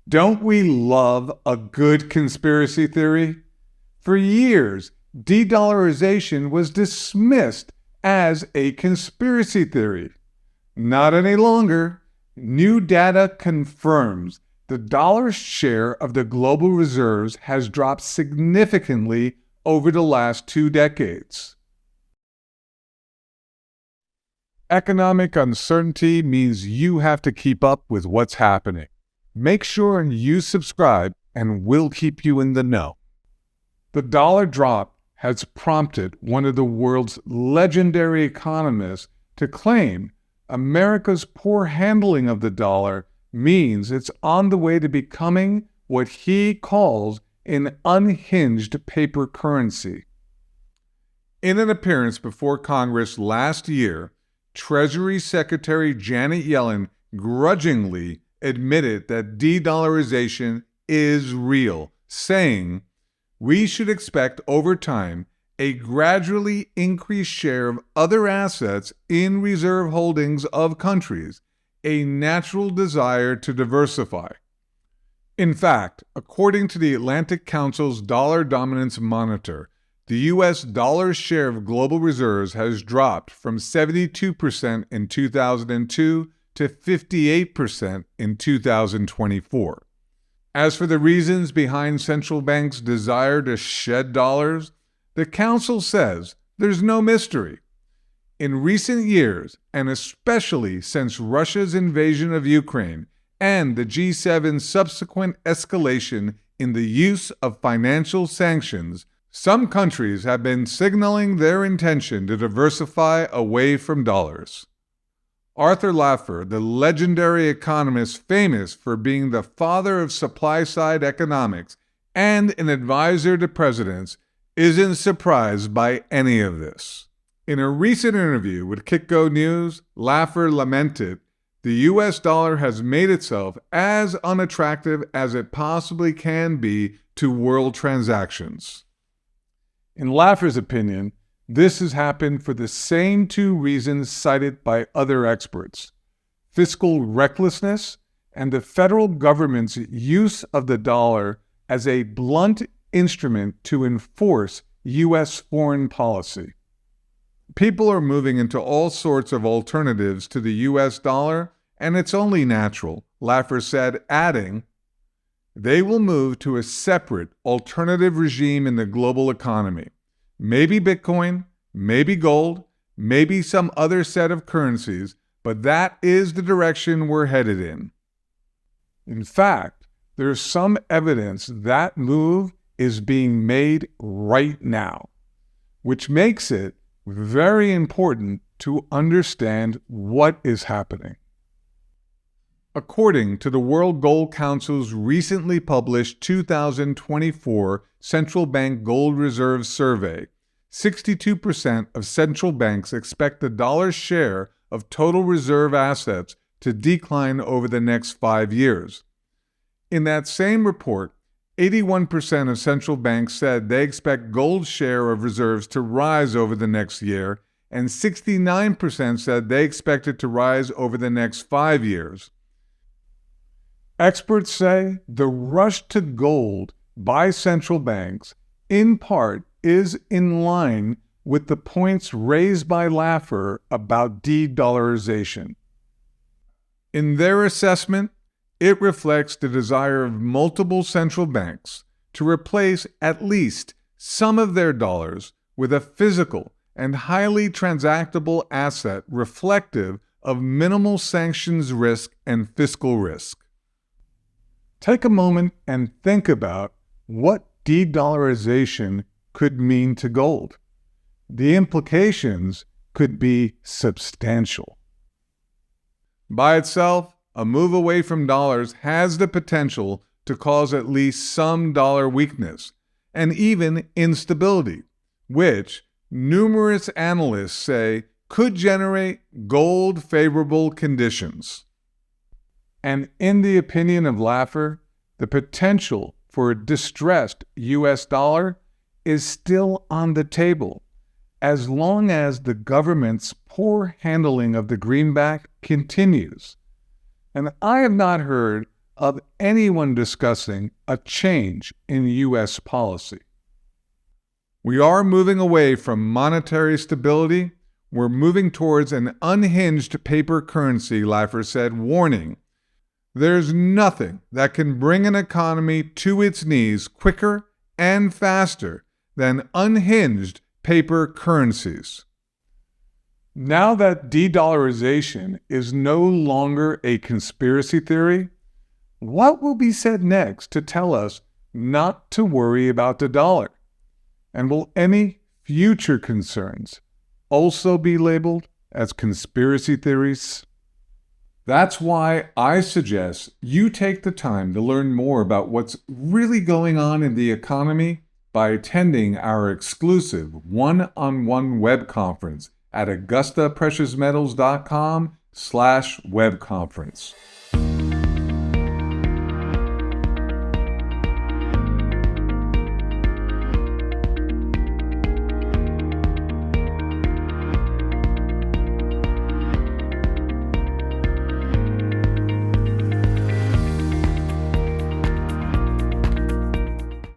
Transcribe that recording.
Don't we love a good conspiracy theory? For years, de-dollarization was dismissed as a conspiracy theory. Not any longer. New data confirms the dollar's share of the global reserves has dropped significantly over the last 2 decades. Economic uncertainty means you have to keep up with what's happening. Make sure you subscribe and we'll keep you in the know. The dollar drop has prompted one of the world's legendary economists to claim America's poor handling of the dollar means it's on the way to becoming what he calls an unhinged paper currency. In an appearance before Congress last year, Treasury Secretary Janet Yellen grudgingly admitted that de-dollarization is real, saying, "We should expect over time a gradually increased share of other assets in reserve holdings of countries, a natural desire to diversify." In fact, according to the Atlantic Council's Dollar Dominance Monitor, the U.S. dollar's share of global reserves has dropped from 72% in 2002 to 58% in 2024. As for the reasons behind central banks' desire to shed dollars, the Council says there's no mystery. In recent years, and especially since Russia's invasion of Ukraine and the G7's subsequent escalation in the use of financial sanctions, some countries have been signaling their intention to diversify away from dollars. Arthur Laffer, the legendary economist famous for being the father of supply-side economics and an advisor to presidents, isn't surprised by any of this. In a recent interview with Kitco News, Laffer lamented, "The U.S. dollar has made itself as unattractive as it possibly can be to world transactions." In Laffer's opinion, this has happened for the same 2 reasons cited by other experts: fiscal recklessness and the federal government's use of the dollar as a blunt instrument to enforce U.S. foreign policy. People are moving into all sorts of alternatives to the U.S. dollar, and it's only natural, Laffer said, adding, "They will move to a separate, alternative regime in the global economy. Maybe Bitcoin, maybe gold, maybe some other set of currencies, but that is the direction we're headed in." In fact, there's some evidence that move is being made right now, which makes it very important to understand what is happening. According to the World Gold Council's recently published 2024 Central Bank Gold Reserve Survey, 62% of central banks expect the dollar's share of total reserve assets to decline over the next 5 years. In that same report, 81% of central banks said they expect gold's share of reserves to rise over the next year, and 69% said they expect it to rise over the next 5 years. Experts say the rush to gold by central banks, in part, is in line with the points raised by Laffer about de-dollarization. In their assessment, it reflects the desire of multiple central banks to replace at least some of their dollars with a physical and highly transactable asset reflective of minimal sanctions risk and fiscal risk. Take a moment and think about what de-dollarization could mean to gold. The implications could be substantial. By itself, a move away from dollars has the potential to cause at least some dollar weakness and even instability, which numerous analysts say could generate gold-favorable conditions. And in the opinion of Laffer, the potential for a distressed U.S. dollar is still on the table, as long as the government's poor handling of the greenback continues. And I have not heard of anyone discussing a change in U.S. policy. We are moving away from monetary stability. We're moving towards an unhinged paper currency, Leifer said, warning, there's nothing that can bring an economy to its knees quicker and faster than unhinged paper currencies. Now that de-dollarization is no longer a conspiracy theory, what will be said next to tell us not to worry about the dollar? And will any future concerns also be labeled as conspiracy theories? That's why I suggest you take the time to learn more about what's really going on in the economy by attending our exclusive one-on-one web conference at AugustaPreciousMetals.com/webconference.